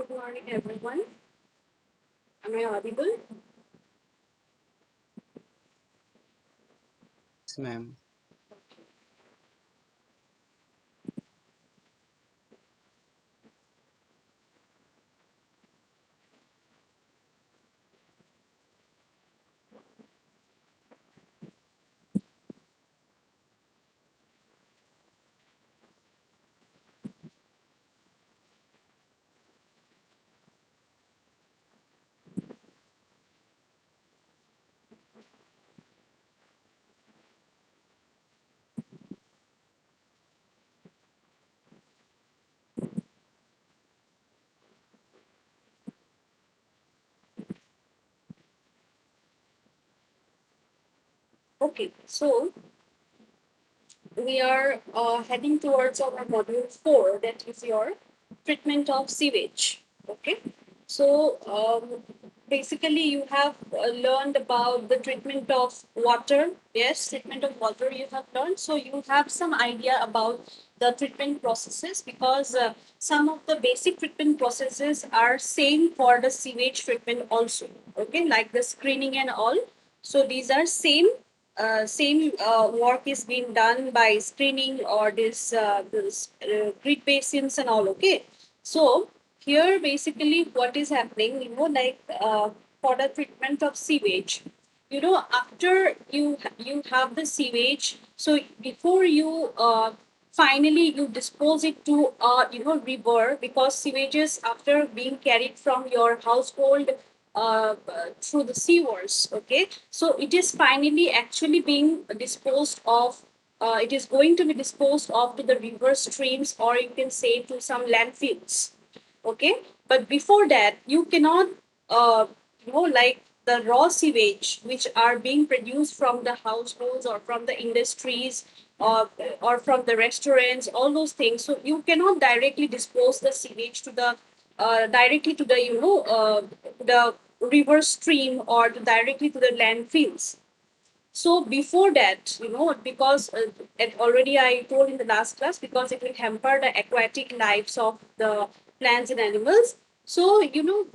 Good morning, everyone. Am I audible? Yes, ma'am. Okay, so we are heading towards our module 4, that is your treatment of sewage. Okay, so basically, you have learned about the treatment of water. Yes, treatment of water you have learned. So, you have some idea about the treatment processes because some of the basic treatment processes are same for the sewage treatment also. Okay, like the screening and all. So, these are same work is being done by screening or this grid basins and all. Okay, so here basically what is happening, like for the treatment of sewage, after you have the sewage, so before you finally you dispose it to river, because sewages after being carried from your household through the sewers. Okay, so it is finally actually being disposed of. It is going to be disposed of to the river streams, or you can say to some landfills. Okay, but before that you cannot like the raw sewage which are being produced from the households or from the industries, or from the restaurants, all those things, so you cannot directly dispose the sewage to the directly to the the river stream, or directly to the landfills. So before that, because already I told in the last class, because it will hamper the aquatic lives of the plants and animals. So,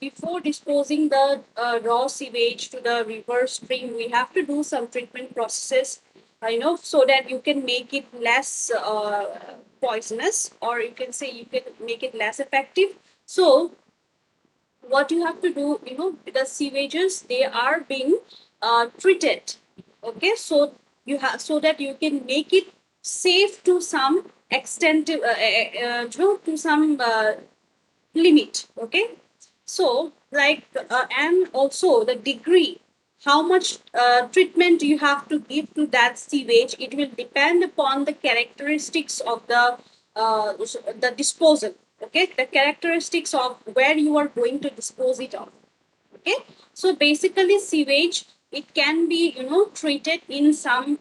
before disposing the raw sewage to the river stream, we have to do some treatment processes, so that you can make it less poisonous, or you can say you can make it less effective. So, what you have to do, the sewages, they are being treated. Okay, so you have, so that you can make it safe to some extent, to some limit. Okay, so like and also the degree, how much treatment you have to give to that sewage, it will depend upon the characteristics of the disposal. Okay, the characteristics of where you are going to dispose it of. Okay, so basically sewage, it can be treated in some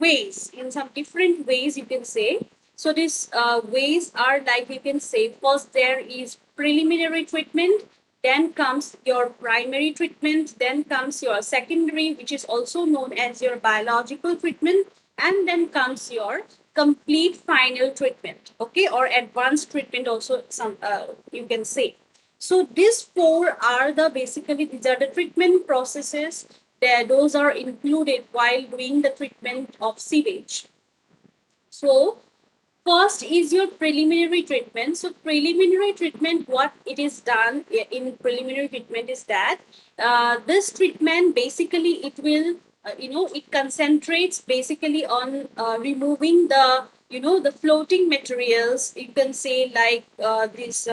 ways, in some different ways, you can say. So these ways are, like, you can say, first there is preliminary treatment, then comes your primary treatment, then comes your secondary, which is also known as your biological treatment, and then comes your complete final treatment. Okay, or advanced treatment also, some you can say. So these four are the, basically these are the treatment processes that those are included while doing the treatment of sewage. So first is your preliminary treatment. So preliminary treatment, what it is done in preliminary treatment is that this treatment basically it will, it concentrates basically on removing the, the floating materials. You can say like this,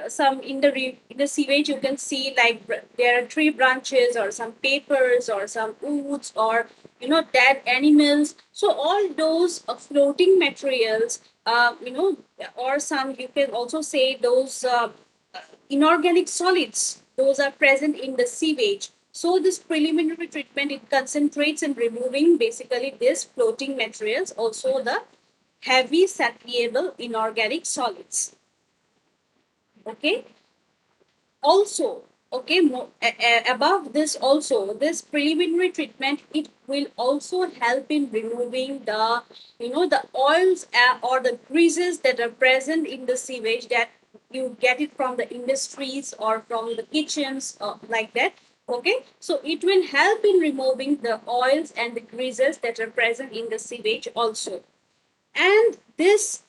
some in the in the sewage you can see like there are tree branches or some papers or some woods or dead animals. So all those floating materials, or some, you can also say those inorganic solids, those are present in the sewage. So this preliminary treatment, it concentrates in removing basically these floating materials, also the heavy soluble inorganic solids. Okay, also, okay, above this also, this preliminary treatment, it will also help in removing the, the oils or the greases that are present in the sewage, that you get it from the industries or from the kitchens, like that. Okay, so it will help in removing the oils and the greases that are present in the sewage also. And this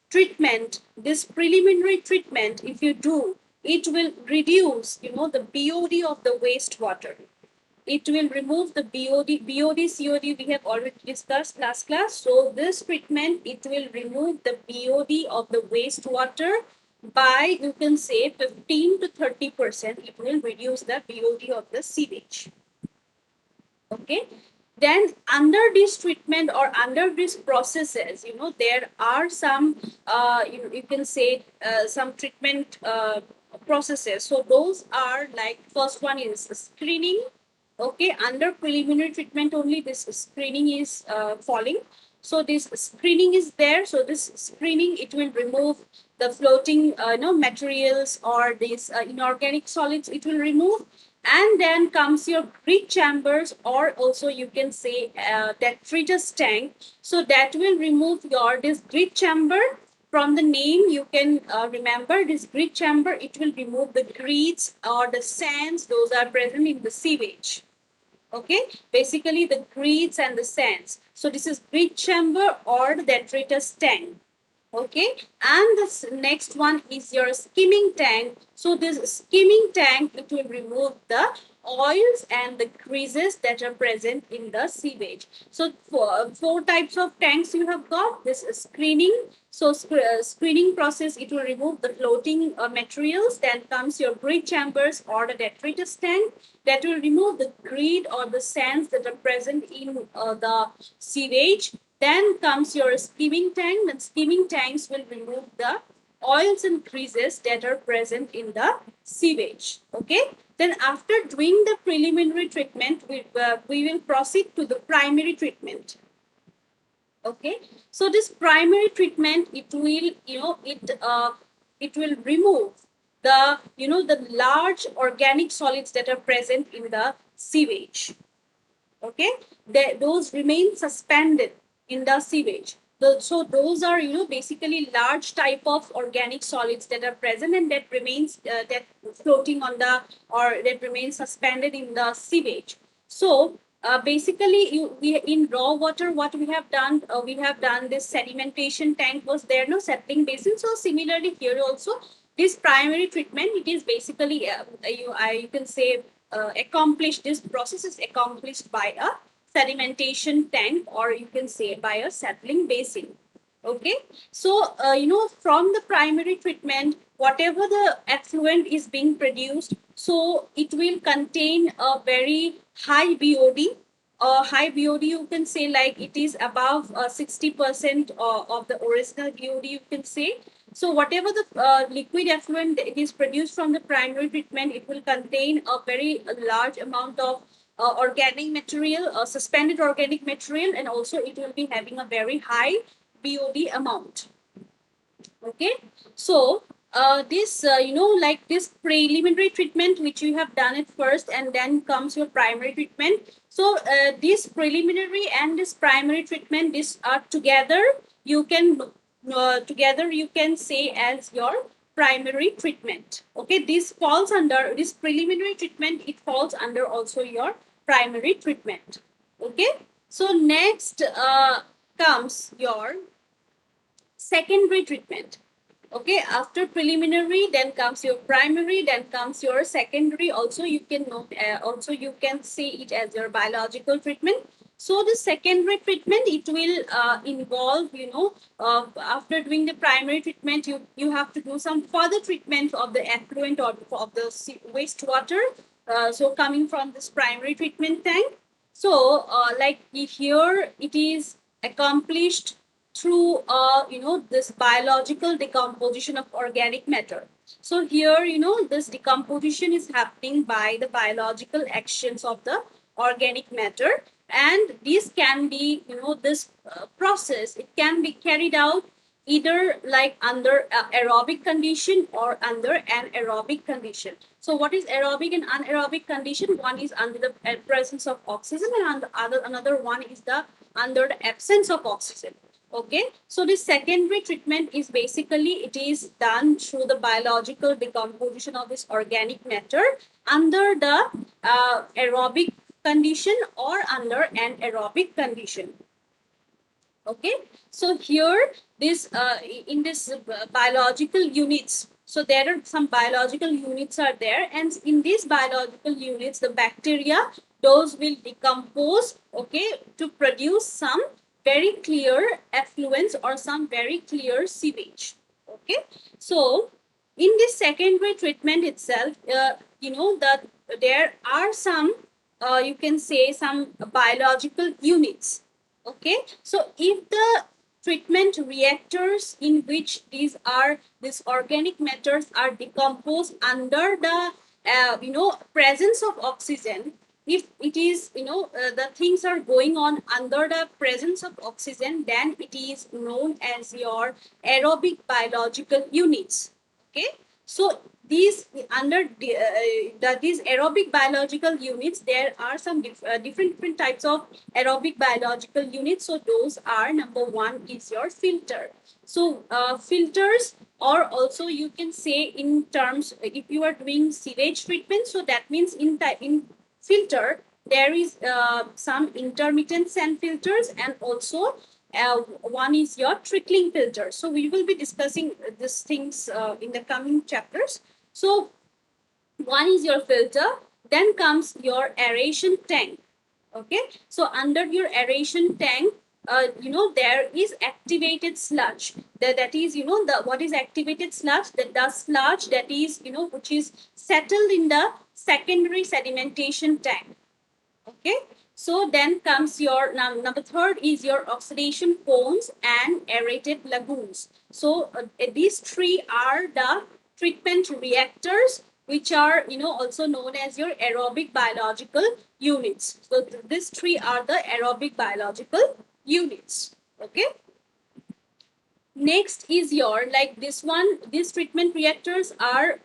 treatment, this preliminary treatment, if you do, it will reduce, the BOD of the wastewater. It will remove the BOD, COD we have already discussed last class. So this treatment, it will remove the BOD of the wastewater by, you can say, 15 to 30%. It will reduce the BOD of the sewage. Okay, then under this treatment or under these processes, there are some, you can say, some treatment processes. So those are like, first one is screening. Okay, under preliminary treatment only this screening is falling. So this screening is there. So this screening, it will remove the floating materials or these inorganic solids, it will remove. And then comes your grit chambers, or also you can say detritus tank. So that will remove your this grit chamber. From the name you can remember this grit chamber, it will remove the grits or the sands those are present in the sewage. Okay, basically the grits and the sands. So this is grit chamber or the detritus tank. Okay, and the next one is your skimming tank. So this skimming tank, it will remove the oils and the greases that are present in the sewage. So four types of tanks you have got. This is screening. So screening process, it will remove the floating materials. Then comes your grit chambers or the detritus tank, that will remove the grit or the sands that are present in the sewage. Then comes your skimming tank. The skimming tanks will remove the oils and greases that are present in the sewage. Okay. Then after doing the preliminary treatment, we will proceed to the primary treatment. Okay. So this primary treatment, it will, it will remove the, the large organic solids that are present in the sewage. Okay, those remain suspended in the sewage. So those are, basically large type of organic solids that are present and that remains that floating on the, or that remains suspended in the sewage. So basically we in raw water, what we have done this sedimentation tank was there, no settling basin. So similarly here also, this primary treatment, it is basically you can say accomplished, this process is accomplished by a sedimentation tank, or you can say by a settling basin. Okay, so from the primary treatment, whatever the effluent is being produced, so it will contain a very high BOD. High BOD, you can say, like it is above 60% of the original BOD, you can say. So whatever the liquid effluent it is produced from the primary treatment, it will contain a very large amount of organic material, suspended organic material, and also it will be having a very high BOD amount. Okay, so this like this preliminary treatment which you have done it first, and then comes your primary treatment. So this preliminary and this primary treatment, this are together, you can together you can say as your primary treatment. Okay, this falls under this preliminary treatment, it falls under also your primary treatment. Okay, so next comes your secondary treatment. Okay, after preliminary, then comes your primary, then comes your secondary. Also you can note, also you can see it as your biological treatment. So the secondary treatment, it will involve, after doing the primary treatment, you have to do some further treatment of the effluent or of the wastewater. So coming from this primary treatment tank. So like here it is accomplished through this biological decomposition of organic matter. So here this decomposition is happening by the biological actions of the organic matter, and this can be this process, it can be carried out either like under aerobic condition or under anaerobic condition. So what is aerobic and anaerobic condition? One is under the presence of oxygen, and another one is the under the absence of oxygen. Okay, so the secondary treatment is basically it is done through the biological decomposition of this organic matter under the aerobic condition or under an aerobic condition. Okay, so here this in this biological units, so there are some biological units are there, and in these biological units the bacteria, those will decompose, okay, to produce some very clear effluents or some very clear sewage. Okay, so in this secondary treatment itself, that there are some you can say some biological units. Okay, so if the treatment reactors in which these organic matters are decomposed under the presence of oxygen, if it is the things are going on under the presence of oxygen, then it is known as your aerobic biological units. Okay, so these under these aerobic biological units, there are some different types of aerobic biological units. So those are, number one is your filter. So filters, or also you can say in terms, if you are doing sewage treatment, so that means in filter there is some intermittent sand filters, and also one is your trickling filter. So we will be discussing these things in the coming chapters. So one is your filter, then comes your aeration tank. Okay, so under your aeration tank, there is activated sludge. That is, the what is activated sludge? The sludge that is, which is settled in the secondary sedimentation tank. Okay, so then comes your number third is your oxidation cones and aerated lagoons. So these three are the treatment reactors, which are also known as your aerobic biological units. So these three are the aerobic biological units. Okay, next is your, like this one, these treatment reactors are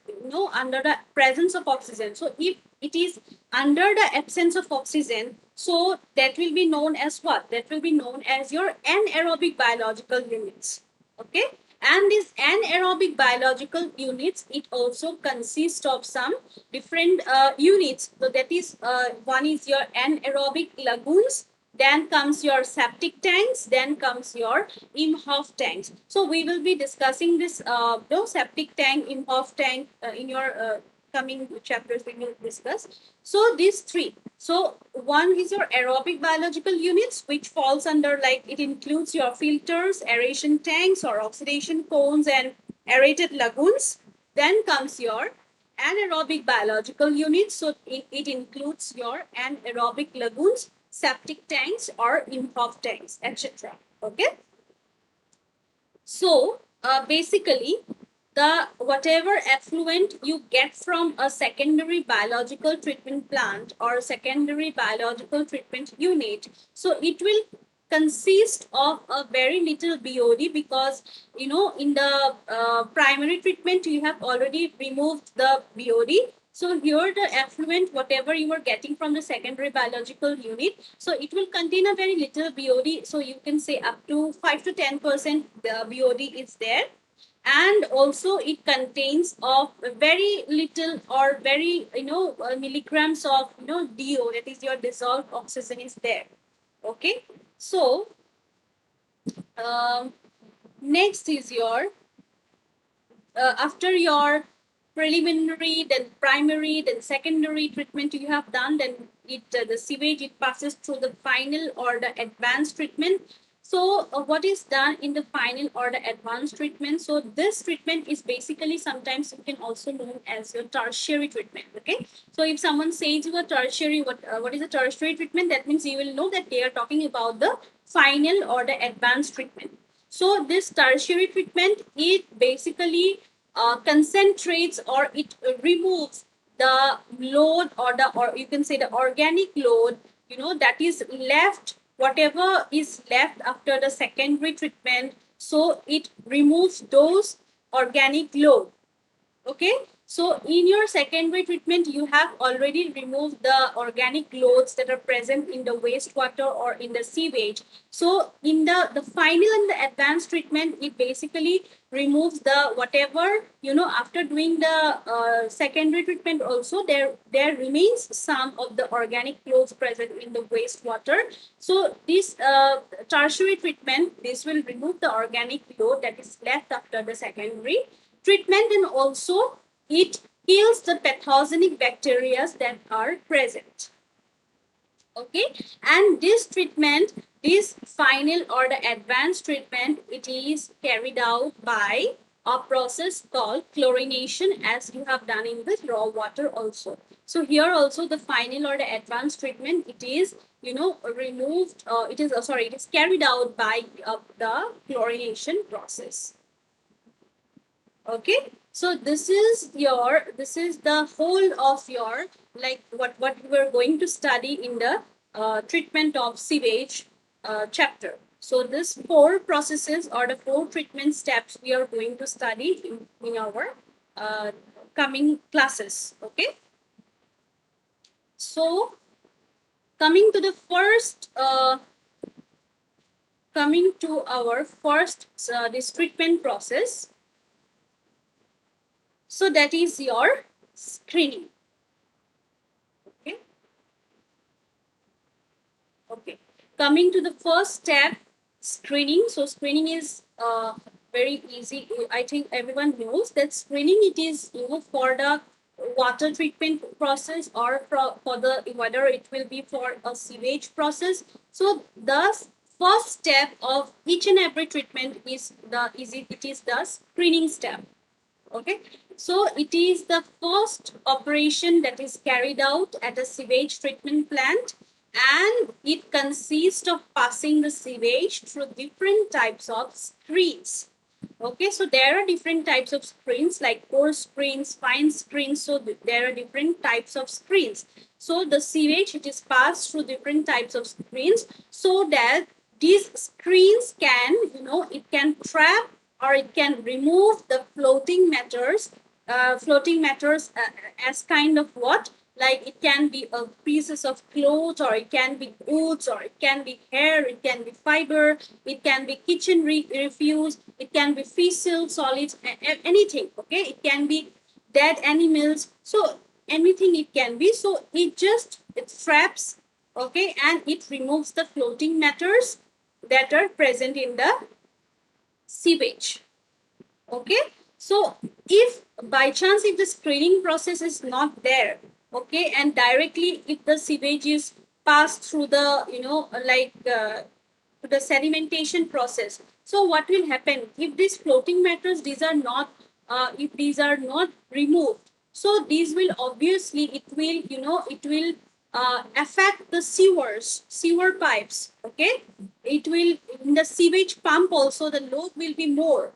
under the presence of oxygen. So if it is under the absence of oxygen, so that will be known as what? That will be known as your anaerobic biological units. Okay, and these anaerobic biological units, it also consists of some different units. So that is one is your anaerobic lagoons, then comes your septic tanks, then comes your Imhoff tanks. So we will be discussing this septic tank, Imhoff tank in your coming chapters we will discuss. So these three. So one is your aerobic biological units, which falls under, like, it includes your filters, aeration tanks or oxidation cones and aerated lagoons. Then comes your anaerobic biological units. So it includes your anaerobic lagoons, septic tanks or Imhoff tanks, etc. Okay. So basically, the whatever effluent you get from a secondary biological treatment plant or secondary biological treatment unit, so it will consist of a very little BOD, because in the primary treatment you have already removed the BOD. So here the effluent, whatever you are getting from the secondary biological unit, so it will contain a very little BOD. So you can say up to 5 to 10% the BOD is there. And also it contains of very little or very milligrams of DO, that is your dissolved oxygen is there. Okay, so um, next is your after your preliminary, then primary, then secondary treatment you have done, then the sewage, it passes through the final or the advanced treatment. So what is done in the final or the advanced treatment? So this treatment is basically, sometimes you can also known as your tertiary treatment. Okay, so if someone says you a tertiary, what is a tertiary treatment? That means you will know that they are talking about the final or the advanced treatment. So this tertiary treatment, it basically concentrates or it removes the load, or you can say the organic load, that is left, whatever is left after the secondary treatment. So it removes those organic load. Okay, So in your secondary treatment, you have already removed the organic loads that are present in the wastewater or in the sewage. So in the final and the advanced treatment, it basically removes the whatever, after doing the secondary treatment also, there remains some of the organic loads present in the wastewater. So this tertiary treatment, this will remove the organic load that is left after the secondary treatment, and also it kills the pathogenic bacteria that are present. Okay, and this treatment, this final or the advanced treatment, it is carried out by a process called chlorination, as you have done in the raw water also. So here also the final or the advanced treatment, it is removed, it is carried out by the chlorination process. Okay, so this is the whole of your, like, what we're going to study in the treatment of sewage chapter. So this 4 processes or the 4 treatment steps we are going to study in our coming classes. Okay, so coming to the first coming to our first this treatment process, so that is your screening. Okay. Okay. Coming to the first step, screening. So screening is very easy. I think everyone knows that screening, it is for the water treatment process, or for the, whether it will be for a sewage process. So the first step of each and every treatment is the screening step. Okay, so it is the first operation that is carried out at a sewage treatment plant, and it consists of passing the sewage through different types of screens. Okay, so there are different types of screens, like coarse screens, fine screens. So there are different types of screens. So the sewage, it is passed through different types of screens, so that these screens can, it can trap or it can remove the floating matters, as kind of what? Like, it can be pieces of cloth, or it can be goods, or it can be hair, it can be fiber, it can be kitchen refuse, it can be fissile solids, anything. Okay, it can be dead animals. So anything it can be. So it traps, okay, and it removes the floating matters that are present in the sewage. Okay, so if by chance, if the screening process is not there, okay, and directly if the sewage is passed through the, the sedimentation process, so what will happen if these floating matters, these are not if these are not removed? So these will obviously, it will affect the sewer pipes. Okay, it will, in the sewage pump also, the load will be more.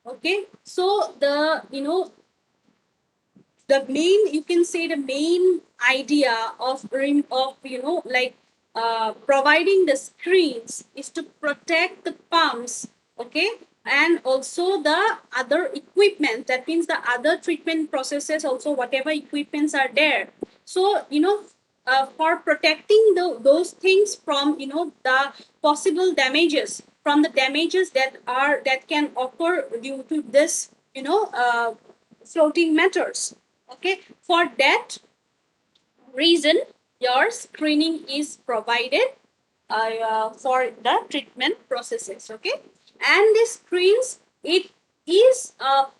Okay, so the main, you can say, the main idea of providing the screens is to protect the pumps. Okay, and also the other equipment, that means the other treatment processes also, whatever equipments are there. So for protecting those things from the possible damages, from the damages that can occur due to this floating matters. Okay, for that reason, your screening is provided for the treatment processes. Okay, and the screens, it is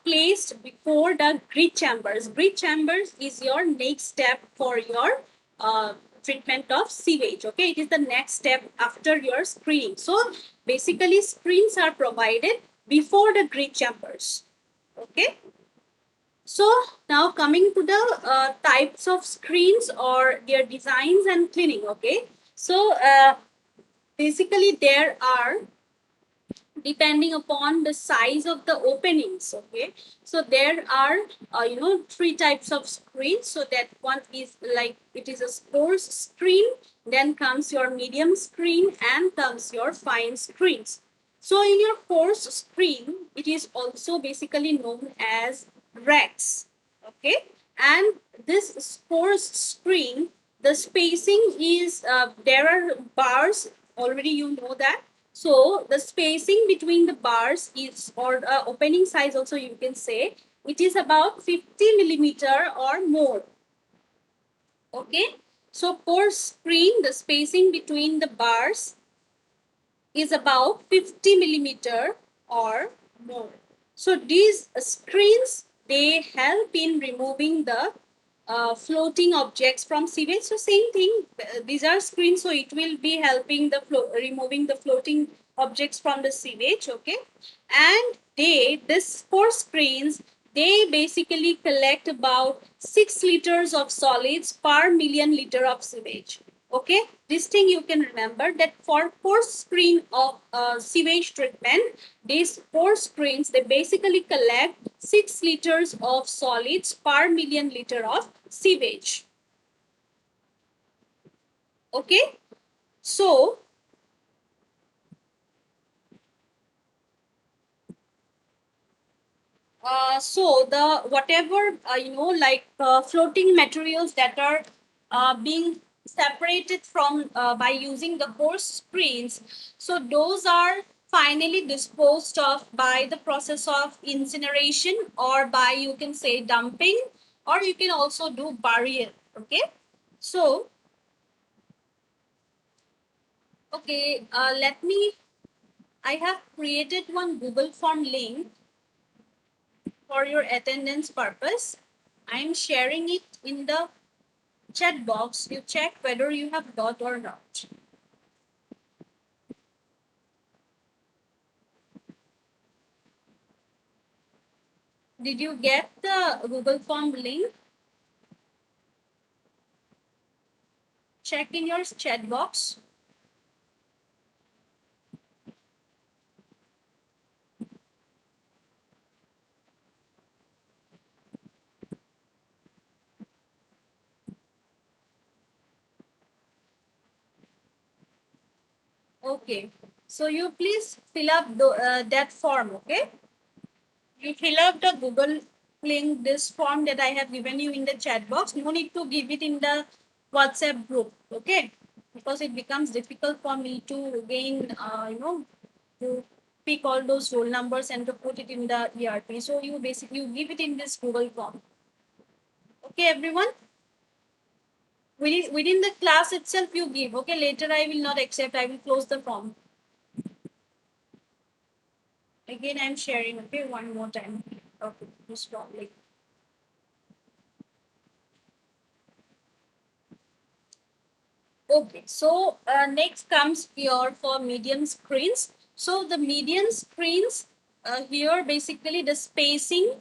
placed before the grit chambers. Grit chambers is your next step for your treatment of sewage. Okay, it is the next step after your screening. So basically, screens are provided before the grit chambers. Okay, so now coming to the types of screens or their designs and cleaning. Okay, so basically there are, depending upon the size of the openings. Okay, so there are 3 types of screens. So that one is, like, it is a coarse screen, then comes your medium screen, and comes your fine screens. So in your coarse screen, it is also basically known as racks. Okay, and this course screen, the spacing is there are bars already, you know that. So the spacing between the bars is, or opening size also you can say, it is about 50 millimeter or more. Okay, so course screen, the spacing between the bars is about 50 millimeter or more. So these screens, they help in removing the floating objects from sewage. So same thing, these are screens, so it will be helping the removing the floating objects from the sewage. Okay, and this four screens, they basically collect about 6 liters of solids per million liter of sewage. Okay, this thing you can remember, that for four screen of sewage treatment, these four screens, they basically collect 6 liters of solids per million liter of sewage. Okay, so so the whatever like floating materials that are being separated from by using the coarse screens, so those are finally disposed of by the process of incineration, or by, you can say, dumping, or you can also do burial. Okay, so okay, let me, I have created one Google form link for your attendance purpose. I am sharing it in the chat box. You check whether you have got or not. Did you get the Google Form link? Check in your chat box. Okay. So you please fill up that form. Okay. You fill up the Google link, this form that I have given you in the chat box. No need to give it in the WhatsApp group. Okay. Because it becomes difficult for me to again, to pick all those roll numbers and to put it in the ERP. So you basically, you give it in this Google form. Okay, everyone. Within the class itself, you give. Okay, later I will not accept. I will close the form. Again, I'm sharing. Okay, one more time. Okay, this form. Like, okay, so next comes here for medium screens. So the medium screens, here basically the spacing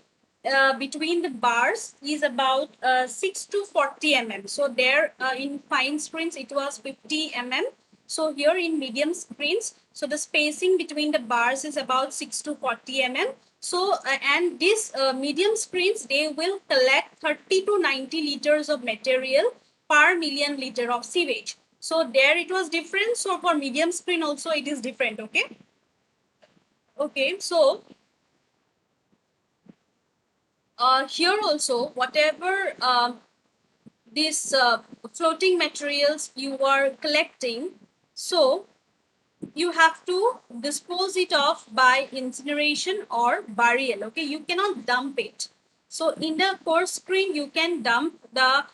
between the bars is about 6 to 40 mm. So there in fine screens it was 50 mm. So here in medium screens, so the spacing between the bars is about 6 to 40 mm. So and these medium screens, they will collect 30 to 90 liters of material per million liter of sewage. So there it was different. So for medium screen also it is different. Okay. Okay. So here also, whatever these floating materials you are collecting, so you have to dispose it off by incineration or burial. Okay, you cannot dump it. So in the course screen, you can dump the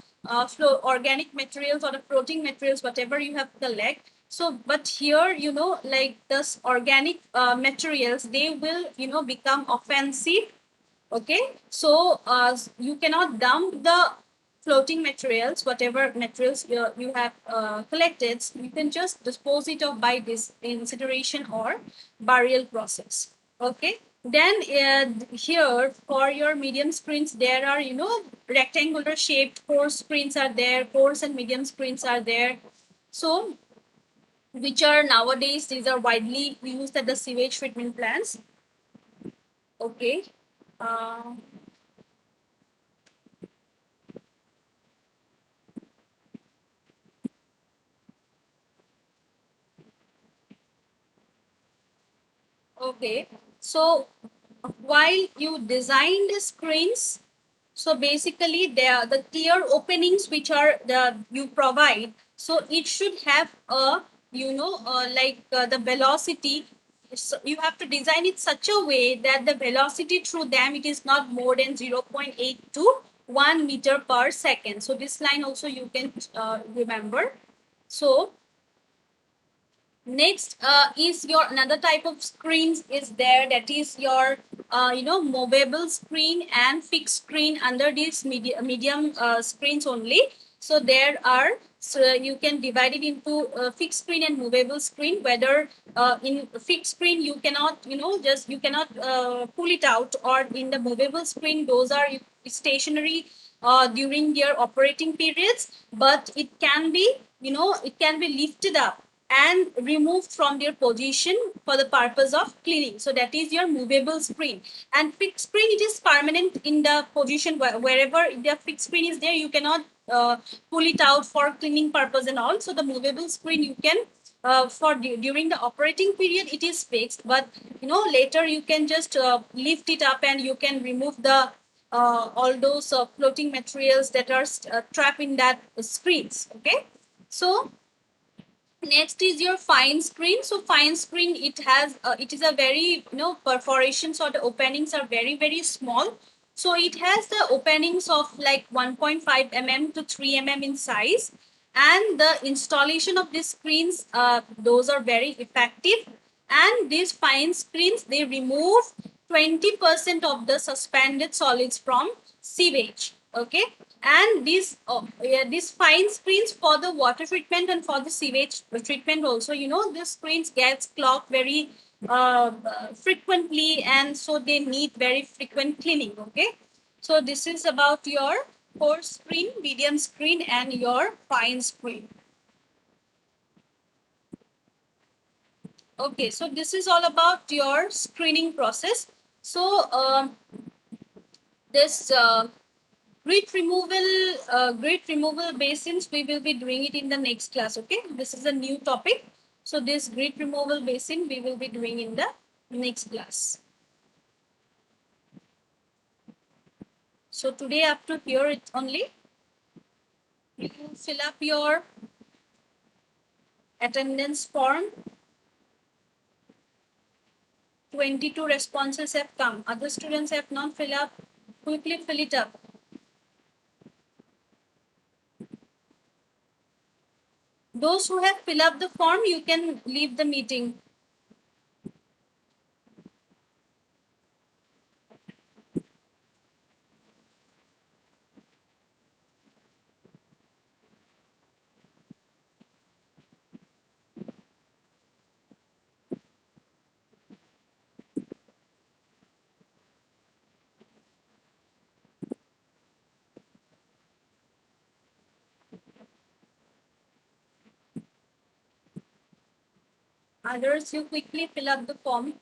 organic materials or the floating materials, whatever you have collect. So but here, like this organic materials, they will become offensive. Okay, so you cannot dump the floating materials, whatever materials you have collected. You can just dispose it off by this incineration or burial process. Okay, then here for your medium screens, there are rectangular shaped coarse screens are there, coarse and medium screens are there. So which are nowadays, these are widely used at the sewage treatment plants. Okay. uh, Okay, so while you design the screens, so basically they are the clear openings which are the you provide, so it should have a, the velocity. So you have to design it such a way that the velocity through them, it is not more than 0.8 to 1 meter per second. So this line also you can remember. So next is your another type of screens is there, that is your movable screen and fixed screen under these medium screens only. So there are, so you can divide it into fixed screen and movable screen. Whether in fixed screen you cannot, just you cannot pull it out, or in the movable screen those are stationary during their operating periods, but it can be, it can be lifted up and removed from their position for the purpose of cleaning. So that is your movable screen. And fixed screen, it is permanent in the position wherever the fixed screen is there. You cannot pull it out for cleaning purpose and all. So the movable screen you can during the operating period it is fixed, but later you can just lift it up and you can remove the all those floating materials that are trapped in that screens. Okay, so next is your fine screen. So fine screen, it has it is a very, perforations or the openings are very very small. So it has the openings of like 1.5 mm to 3 mm in size, and the installation of these screens, those are very effective. And these fine screens, they remove 20% of the suspended solids from sewage. Okay, and these fine screens for the water treatment and for the sewage treatment also, the screens gets clogged very frequently, and so they need very frequent cleaning. Okay, so this is about your coarse screen, medium screen, and your fine screen. Okay, so this is all about your screening process. So this grit removal basins, we will be doing it in the next class. Okay, this is a new topic. So this grit removal basin we will be doing in the next class. So today up to here it only. You fill up your attendance form. 22 responses have come. Other students have not filled up. Quickly fill it up. Those who have filled up the form, you can leave the meeting. Others, you quickly fill up the form.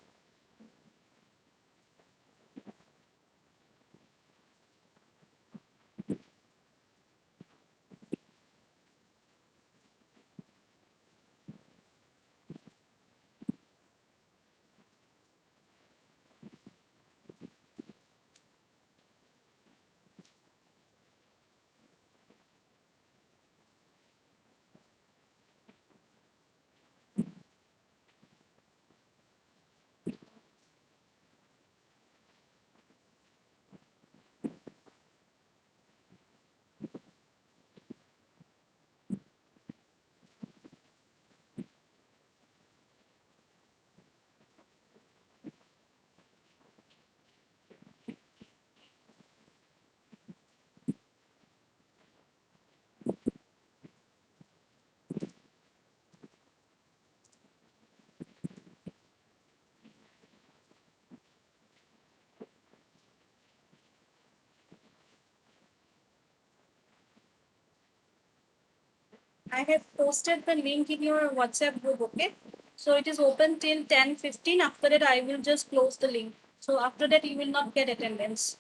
I have posted the link in your WhatsApp group, okay? So it is open till 10:15. After that, I will just close the link. So after that, you will not get attendance.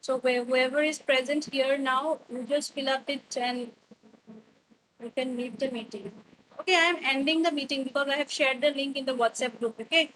So whoever is present here now, you just fill up it and you can leave the meeting. Okay, I am ending the meeting because I have shared the link in the WhatsApp group, okay?